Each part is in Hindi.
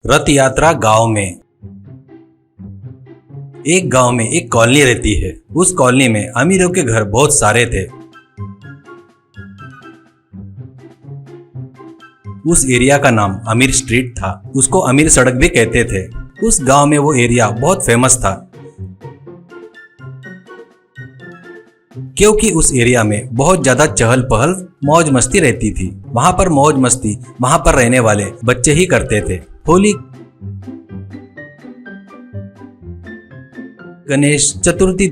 रथ यात्रा गांव में। एक गांव में एक कॉलोनी रहती है। उस कॉलोनी में अमीरों के घर बहुत सारे थे। उस एरिया का नाम अमीर स्ट्रीट था। उसको अमीर सड़क भी कहते थे। उस गांव में वो एरिया बहुत फेमस था क्योंकि उस एरिया में बहुत ज्यादा चहल पहल मौज मस्ती रहती थी। वहां पर मौज मस्ती वहां पर रहने वाले बच्चे ही करते थे। होली, गणेश चतुर्थी,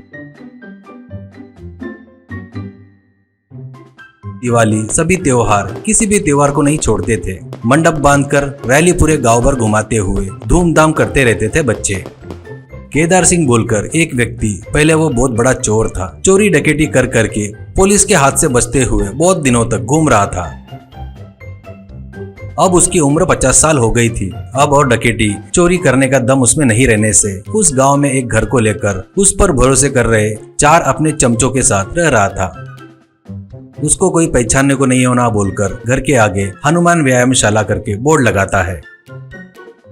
दिवाली, सभी त्योहार किसी भी त्योहार को नहीं छोड़ते थे। मंडप बांधकर रैली पूरे गांव भर घुमाते हुए धूमधाम करते रहते थे बच्चे। केदार सिंह बोलकर एक व्यक्ति, पहले वो बहुत बड़ा चोर था। चोरी डकैती कर करके पुलिस के हाथ से बचते हुए बहुत दिनों तक घूम रहा था। अब उसकी उम्र 50 साल हो गई थी। अब और डकैती चोरी करने का दम उसमें नहीं रहने से उस गांव में एक घर को लेकर उस पर भरोसे कर रहे 4 अपने चमचों के साथ रह रहा था। उसको कोई पहचानने को नहीं होना बोलकर घर के आगे हनुमान व्यायामशाला करके बोर्ड लगाता है।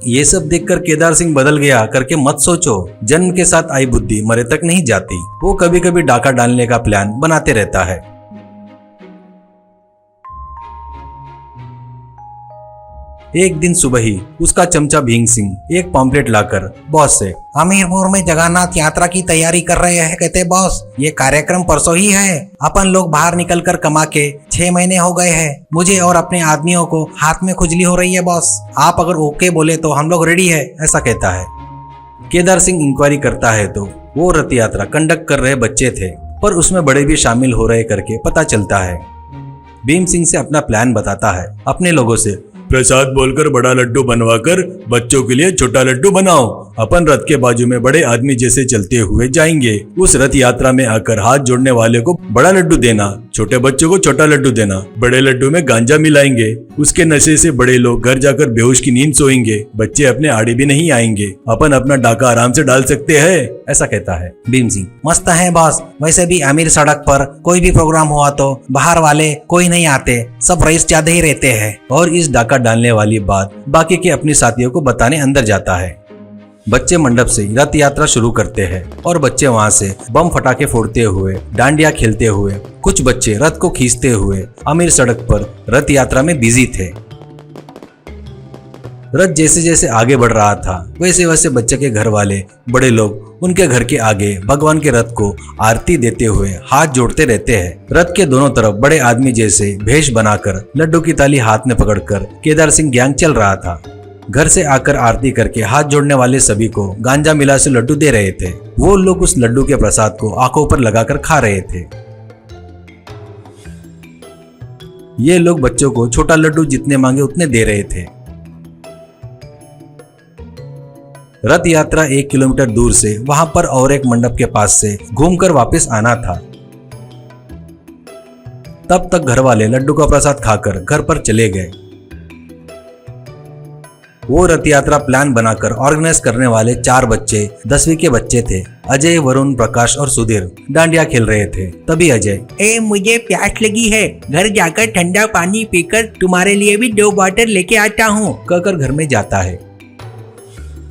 ये सब देखकर केदार सिंह बदल गया करके मत सोचो। जन्म के साथ आई बुद्धि मरे तक नहीं जाती। वो कभी कभी डाका डालने का प्लान बनाते रहता है। एक दिन सुबह ही उसका चमचा भीम सिंह एक पॉम्पलेट लाकर बॉस से, हमीरपुर में जगन्नाथ यात्रा की तैयारी कर रहे हैं कहते बॉस। ये कार्यक्रम परसों ही है। अपन लोग बाहर निकलकर कमा के 6 महीने हो गए हैं। मुझे और अपने आदमियों को हाथ में खुजली हो रही है बॉस। आप अगर ओके बोले तो हम लोग रेडी है, ऐसा कहता है। केदार सिंह इंक्वायरी करता है तो वो रथ यात्रा कंडक्ट कर रहे बच्चे थे, पर उसमें बड़े भी शामिल हो रहे करके पता चलता है। भीम सिंह से अपना प्लान बताता है। अपने लोगों से, प्रसाद बोलकर बड़ा लड्डू बनवाकर बच्चों के लिए छोटा लड्डू बनाओ। अपन रथ के बाजू में बड़े आदमी जैसे चलते हुए जाएंगे। उस रथ यात्रा में आकर हाथ जोड़ने वाले को बड़ा लड्डू देना, छोटे बच्चों को छोटा लड्डू देना। बड़े लड्डू में गांजा मिलाएंगे। उसके नशे से बड़े लोग घर जाकर बेहोश की नींद सोएंगे। बच्चे अपने आड़े भी नहीं आएंगे। अपन अपना डाका आराम से डाल सकते हैं, ऐसा कहता है भीम सिंह। मस्त है बॉस। वैसे भी अमीर सड़क पर कोई भी प्रोग्राम हुआ तो बाहर वाले कोई नहीं आते, सब रईस ज्यादा ही रहते हैं। और इस डाका डालने वाली बात बाकी के अपने साथियों को बताने अंदर जाता है। बच्चे मंडप से रथ यात्रा शुरू करते हैं और बच्चे वहां से बम फटाके फोड़ते हुए, डांडिया खेलते हुए, कुछ बच्चे रथ को खींचते हुए अमीर सड़क पर रथ यात्रा में बिजी थे। रथ जैसे जैसे आगे बढ़ रहा था वैसे वैसे बच्चे के घर वाले बड़े लोग उनके घर के आगे भगवान के रथ को आरती देते हुए हाथ जोड़ते रहते हैं। रथ के दोनों तरफ बड़े आदमी जैसे भेष बनाकर लड्डू की ताली हाथ में पकड़कर केदार सिंह गैंग चल रहा था। घर से आकर आरती करके हाथ जोड़ने वाले सभी को गांजा मिला से लड्डू दे रहे थे। वो लोग उस लड्डू के प्रसाद को आंखों पर लगाकर खा रहे थे। ये लोग बच्चों को छोटा लड्डू जितने मांगे उतने दे रहे थे। रथ यात्रा 1 किलोमीटर दूर से वहां पर और एक मंडप के पास से घूमकर वापस आना था। तब तक घर वाले लड्डू का प्रसाद खाकर घर पर चले गए। वो रथ यात्रा प्लान बनाकर ऑर्गेनाइज करने वाले 4 बच्चे 10वीं के बच्चे थे। अजय, वरुण, प्रकाश और सुधीर डांडिया खेल रहे थे। तभी अजय, मुझे प्यास लगी है, घर जाकर ठंडा पानी पीकर तुम्हारे लिए भी 2 बॉटल लेके आता हूँ, कहकर घर में जाता है।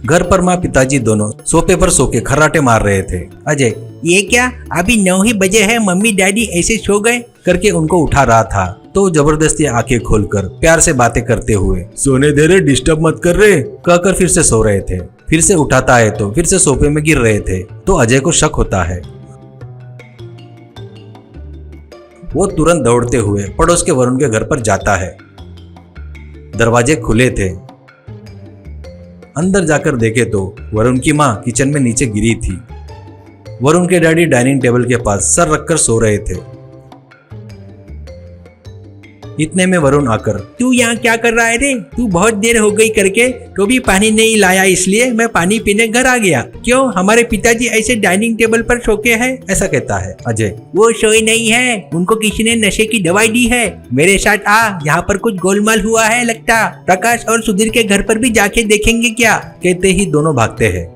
घर पर माँ पिताजी दोनों सोफे पर सो के खर्राटे मार रहे थे। अजय, ये क्या, अभी 9 ही बजे है, मम्मी डैडी ऐसे सो गए करके उनको उठा रहा था तो जबरदस्ती आंखें खोलकर प्यार से बातें करते हुए, सोने दे रहे, डिस्टर्ब मत कर रहे, कहकर फिर से सो रहे थे। फिर से उठाता है तो फिर से सोफे में गिर रहे थे। तो अजय को शक होता है। वो तुरंत दौड़ते हुए पड़ोस के वरुण के घर पर जाता है। दरवाजे खुले थे। अंदर जाकर देखे तो वरुण की माँ किचन में नीचे गिरी थी। वरुण के डैडी डाइनिंग टेबल के पास सर रखकर सो रहे थे। इतने में वरुण आकर, तू यहाँ क्या कर रहा है रे? तू बहुत देर हो गई करके तो भी पानी नहीं लाया, इसलिए मैं पानी पीने घर आ गया। क्यों, हमारे पिताजी ऐसे डाइनिंग टेबल पर सो के है, ऐसा कहता है अजय। वो सोए नहीं है, उनको किसी ने नशे की दवाई दी है। मेरे साथ आ, यहाँ पर कुछ गोलमाल हुआ है लगता। प्रकाश और सुधीर के घर पर भी जाके देखेंगे क्या? कहते ही दोनों भागते हैं।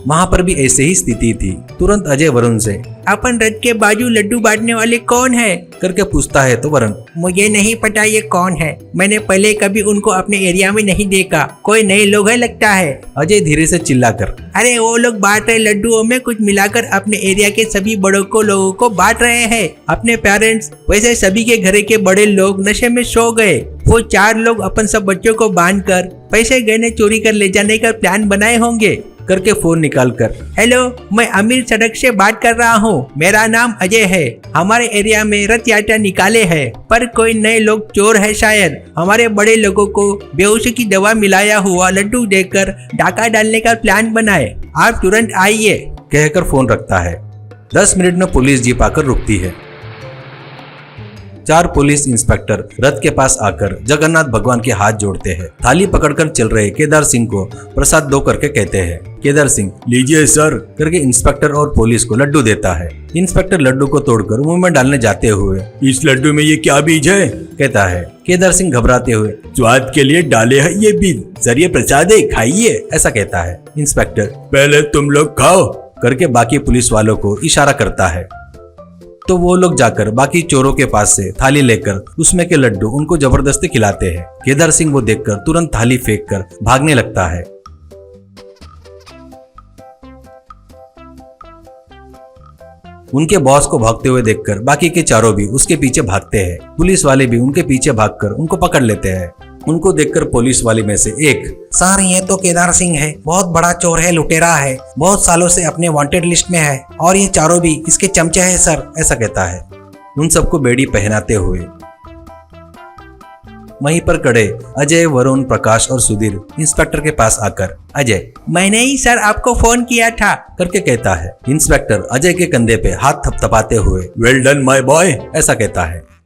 वहाँ पर भी ऐसे ही स्थिति थी। तुरंत अजय वरुण से अपन रथ के बाजू लड्डू बांटने वाले कौन है करके पूछता है तो वरुण मुझे नहीं पता ये कौन है, मैंने पहले कभी उनको अपने एरिया में नहीं देखा, कोई नए लोग है लगता है। अजय धीरे से चिल्लाकर अरे वो लोग बांट रहे लड्डुओं में कुछ मिलाकर अपने एरिया के सभी बड़ों को लोगों को बांट रहे हैं, अपने पेरेंट्स। वैसे सभी के घरे के बड़े लोग नशे में सो गए, वो 4 लोग अपन सब बच्चों को बांध कर पैसे गहने चोरी कर ले जाने का प्लान बनाए होंगे करके फोन निकालकर हेलो, मैं अमीर सड़क से बात कर रहा हूँ, मेरा नाम अजय है। हमारे एरिया में रथ यात्रा निकाले है, पर कोई नए लोग चोर है शायद। हमारे बड़े लोगों को बेहोशी की दवा मिलाया हुआ लड्डू देकर डाका डालने का प्लान बनाए, आप तुरंत आइए कहकर फोन रखता है। 10 मिनट में पुलिस जीप आकर रुकती है। 4 पुलिस इंस्पेक्टर रथ के पास आकर जगन्नाथ भगवान के हाथ जोड़ते हैं। थाली पकड़कर चल रहे केदार सिंह को प्रसाद दो करके कहते हैं। केदार सिंह लीजिए सर करके इंस्पेक्टर और पुलिस को लड्डू देता है। इंस्पेक्टर लड्डू को तोड़कर मुंह में डालने जाते हुए इस लड्डू में ये क्या बीज है कहता है। केदार सिंह घबराते हुए स्वाद के लिए डाले हैं ये बीज, सर ये प्रसाद है, खाइए ऐसा कहता है। इंस्पेक्टर पहले तुम लोग खाओ करके बाकी पुलिस वालों को इशारा करता है, तो वो लोग जाकर बाकी चोरों के पास से थाली लेकर उसमें के लड्डू उनको जबरदस्ती खिलाते हैं। केदार सिंह वो देखकर तुरंत थाली फेंक कर भागने लगता है। उनके बॉस को भागते हुए देखकर बाकी के चारों भी उसके पीछे भागते हैं। पुलिस वाले भी उनके पीछे भागकर उनको पकड़ लेते हैं। उनको देखकर पुलिस वाले में से एक सर ये तो केदार सिंह है, बहुत बड़ा चोर है, लुटेरा है, बहुत सालों से अपने वांटेड लिस्ट में है और ये चारों भी इसके चमचे हैं सर, ऐसा कहता है। उन सबको बेड़ी पहनाते हुए वहीं पर खड़े अजय, वरुण, प्रकाश और सुधीर इंस्पेक्टर के पास आकर अजय मैंने ही सर आपको फोन किया था करके कहता है। इंस्पेक्टर अजय के कंधे पे हाथ थपथपाते हुए वेल डन माय बॉय ऐसा कहता है।